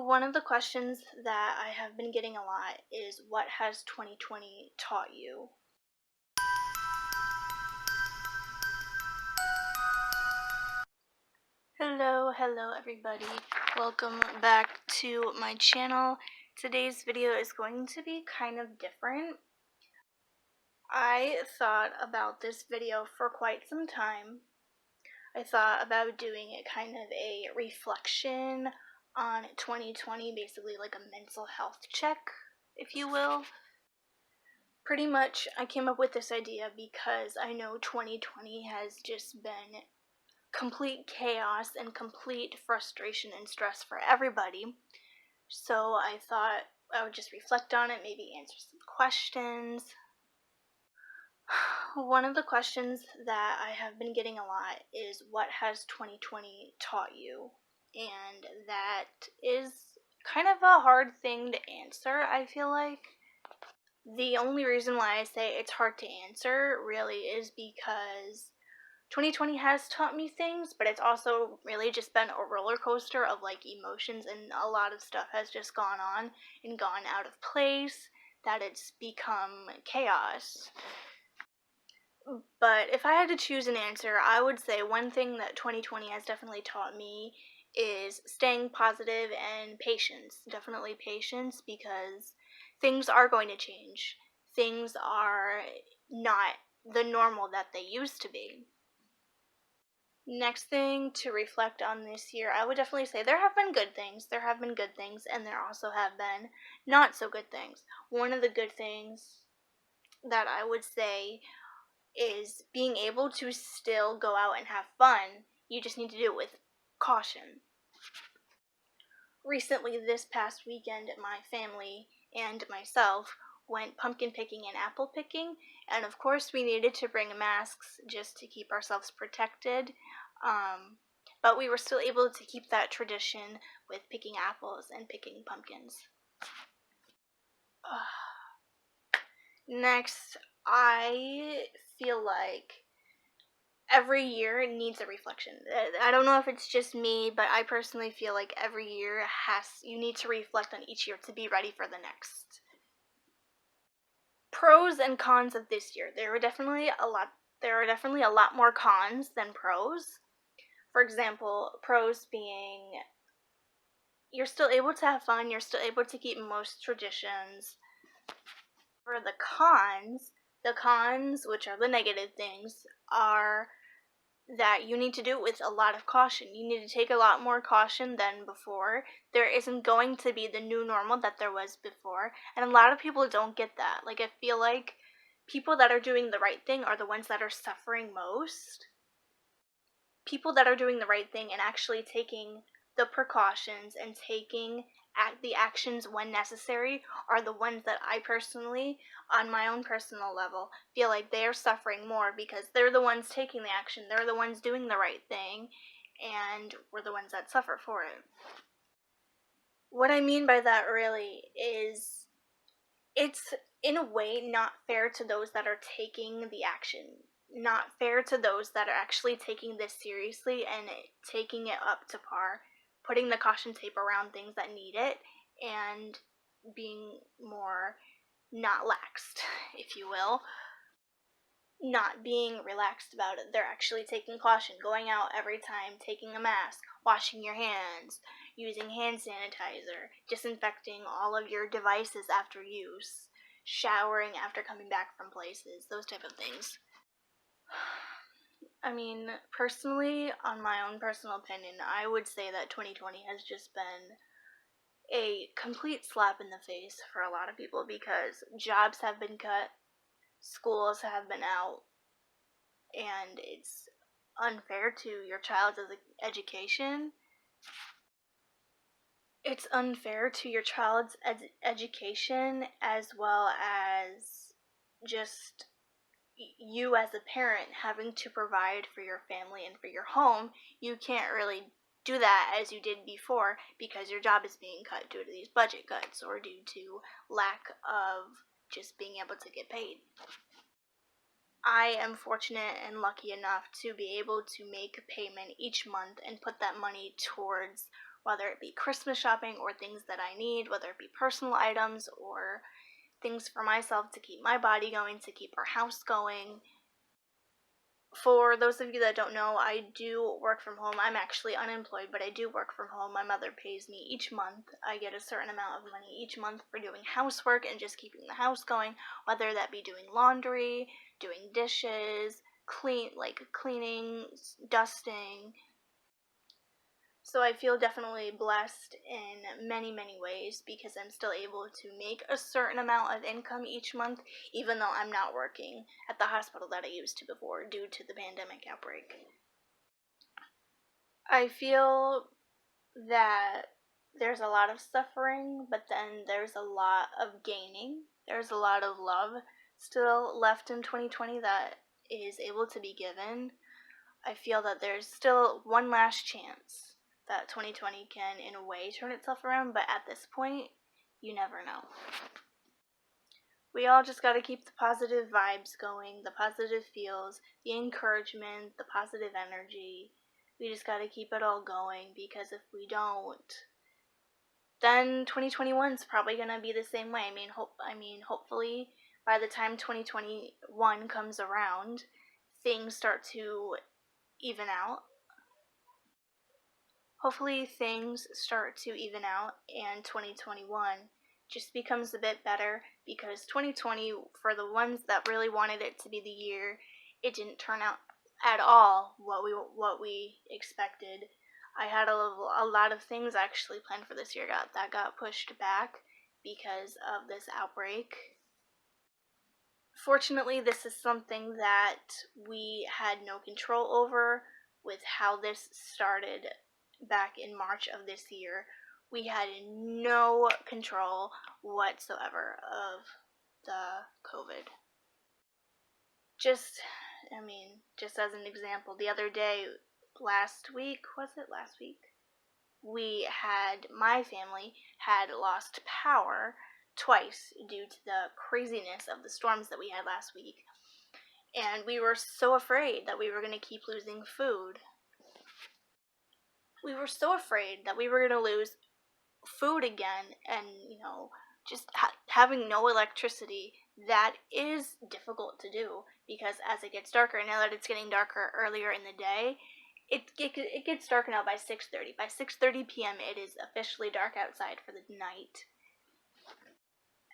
One of the questions that I have been getting a lot is, what has 2020 taught you? Hello everybody. Welcome back to my channel. Today's video is going to be kind of different. I thought about this video for quite some time. I thought about doing it kind of a reflection on 2020, basically like a mental health check, if you will. Pretty much, I came up with this idea because I know 2020 has just been complete chaos and complete frustration and stress for everybody. So I thought I would just reflect on it, maybe answer some questions. One of the questions that I have been getting a lot is, what has 2020 taught you? And that is kind of a hard thing to answer, I feel like. The only reason why I say it's hard to answer really is because 2020 has taught me things, but it's also really just been a roller coaster of like emotions, and a lot of stuff has just gone on and gone out of place that it's become chaos. But if I had to choose an answer, I would say one thing that 2020 has definitely taught me is staying positive and patience. Definitely patience, because things are going to change. Things are not the normal that they used to be. Next thing to reflect on this year, I would definitely say there have been good things. There have been good things, and there also have been not so good things. One of the good things that I would say is being able to still go out and have fun. You just need to do it with caution. Recently, this past weekend, my family and myself went pumpkin picking and apple picking, and of course we needed to bring masks just to keep ourselves protected, but we were still able to keep that tradition with picking apples and picking pumpkins. Next, I feel like every year needs a reflection. I don't know if it's just me, but I personally feel like every year you need to reflect on each year to be ready for the next. Pros and cons of this year. There are definitely a lot more cons than pros. For example, pros being you're still able to have fun, you're still able to keep most traditions. For the cons, which are the negative things, are that you need to do it with a lot of caution. You need to take a lot more caution than before. There isn't going to be the new normal that there was before, and a lot of people don't get that. Like, I feel like people that are doing the right thing are the ones that are suffering most. People that are doing the right thing and actually taking the precautions and taking the actions when necessary are the ones that I personally, on my own personal level, feel like they are suffering more, because they're the ones taking the action, they're the ones doing the right thing, and we're the ones that suffer for it. What I mean by that really is, it's in a way not fair to those that are taking the action, not fair to those that are actually taking this seriously and taking it up to par, putting the caution tape around things that need it, and being more not laxed, if you will. Not being relaxed about it. They're actually taking caution, going out every time, taking a mask, washing your hands, using hand sanitizer, disinfecting all of your devices after use, showering after coming back from places, those type of things. I mean, personally, on my own personal opinion, I would say that 2020 has just been a complete slap in the face for a lot of people, because jobs have been cut, schools have been out, and it's unfair to your child's education. It's unfair to your child's education, as well as just you as a parent having to provide for your family and for your home. You can't really do that as you did before, because your job is being cut due to these budget cuts or due to lack of just being able to get paid. I am fortunate and lucky enough to be able to make a payment each month and put that money towards whether it be Christmas shopping or things that I need, whether it be personal items or things for myself to keep my body going, to keep our house going. For those of you that don't know, I do work from home. I'm actually unemployed, but I do work from home. My mother pays me each month. I get a certain amount of money each month for doing housework and just keeping the house going, whether that be doing laundry, doing dishes, cleaning, dusting. So I feel definitely blessed in many, many ways because I'm still able to make a certain amount of income each month, even though I'm not working at the hospital that I used to before due to the pandemic outbreak. I feel that there's a lot of suffering, but then there's a lot of gaining. There's a lot of love still left in 2020 that is able to be given. I feel that there's still one last chance that 2020 can, in a way, turn itself around, but at this point, you never know. We all just gotta keep the positive vibes going, the positive feels, the encouragement, the positive energy. We just gotta keep it all going, because if we don't, then 2021 is probably gonna be the same way. Hopefully, by the time 2021 comes around, things start to even out. Hopefully things start to even out and 2021 just becomes a bit better, because 2020, for the ones that really wanted it to be the year, it didn't turn out at all what we expected. I had a lot of things actually planned for this year that got pushed back because of this outbreak. Fortunately, this is something that we had no control over with how this started back in March of this year. We had no control whatsoever of the COVID. Just as an example, the other day, last week, my family had lost power twice due to the craziness of the storms that we had last week. And we were so afraid that we were going to keep losing food. We were so afraid that we were going to lose food again, and just having no electricity. That is difficult to do, because as it gets darker, now that it's getting darker earlier in the day, it gets dark now by 6:30. By 6:30 p.m. it is officially dark outside for the night.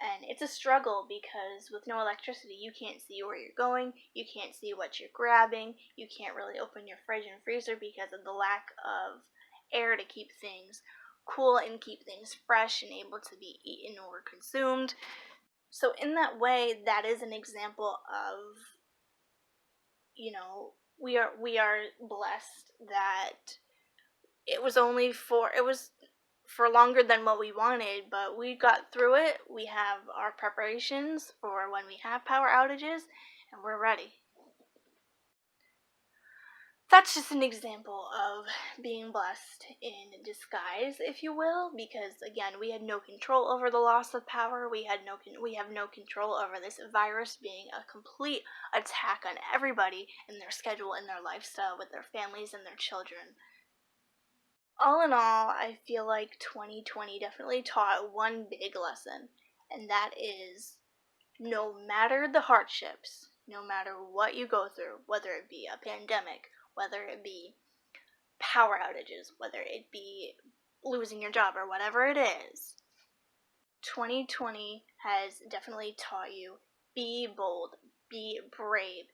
And it's a struggle, because with no electricity, you can't see where you're going, you can't see what you're grabbing, you can't really open your fridge and freezer because of the lack of air to keep things cool and keep things fresh and able to be eaten or consumed. So in that way, that is an example of, we are blessed that it was for longer than what we wanted, but we got through it. We have our preparations for when we have power outages, and we're ready. That's just an example of being blessed in disguise, if you will, because again, we had no control over the loss of power. We have no control over this virus being a complete attack on everybody in their schedule, in their lifestyle, with their families and their children. All in all, I feel like 2020 definitely taught one big lesson, and that is, no matter the hardships, no matter what you go through, whether it be a pandemic, whether it be power outages, whether it be losing your job, or whatever it is, 2020 has definitely taught you, be bold, be brave,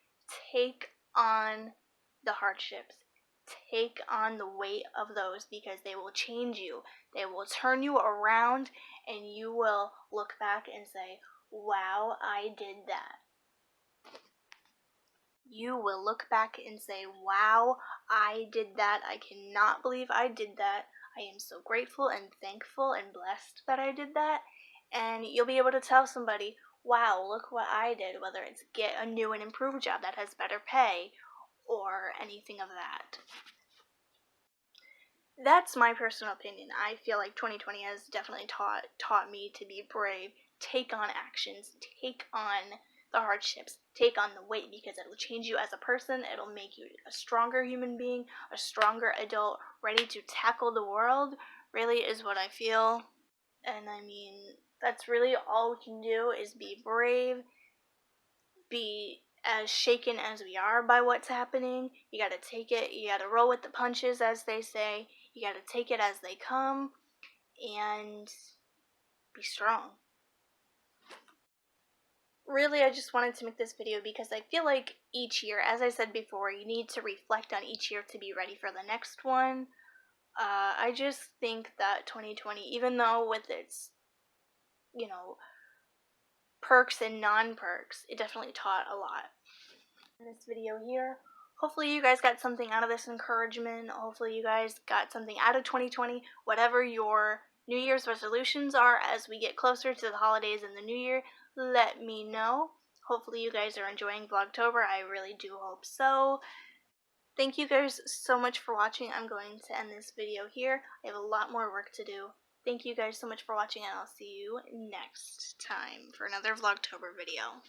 take on the hardships, take on the weight of those, because they will change you. They will turn you around, and you will look back and say, wow, I did that. You will look back and say, wow, I did that. I cannot believe I did that. I am so grateful and thankful and blessed that I did that. And you'll be able to tell somebody, wow, look what I did, whether it's get a new and improved job that has better pay or anything of that. That's my personal opinion. I feel like 2020 has definitely taught me to be brave, take on actions, take on the hardships, take on the weight, because it'll change you as a person. It'll make you a stronger human being, a stronger adult, ready to tackle the world, really is what I feel. And I mean, that's really all we can do, is be brave, be as shaken as we are by what's happening. You gotta take it, you gotta roll with the punches, as they say. You gotta take it as they come and be strong. Really, I just wanted to make this video because I feel like each year, as I said before, you need to reflect on each year to be ready for the next one. I just think that 2020, even though with its, perks and non-perks, it definitely taught a lot. In this video here, hopefully you guys got something out of this encouragement. Hopefully you guys got something out of 2020, whatever your New Year's resolutions are as we get closer to the holidays and the New Year. Let me know. Hopefully you guys are enjoying Vlogtober. I really do hope so. Thank you guys so much for watching. I'm going to end this video here. I have a lot more work to do. Thank you guys so much for watching, and I'll see you next time for another Vlogtober video.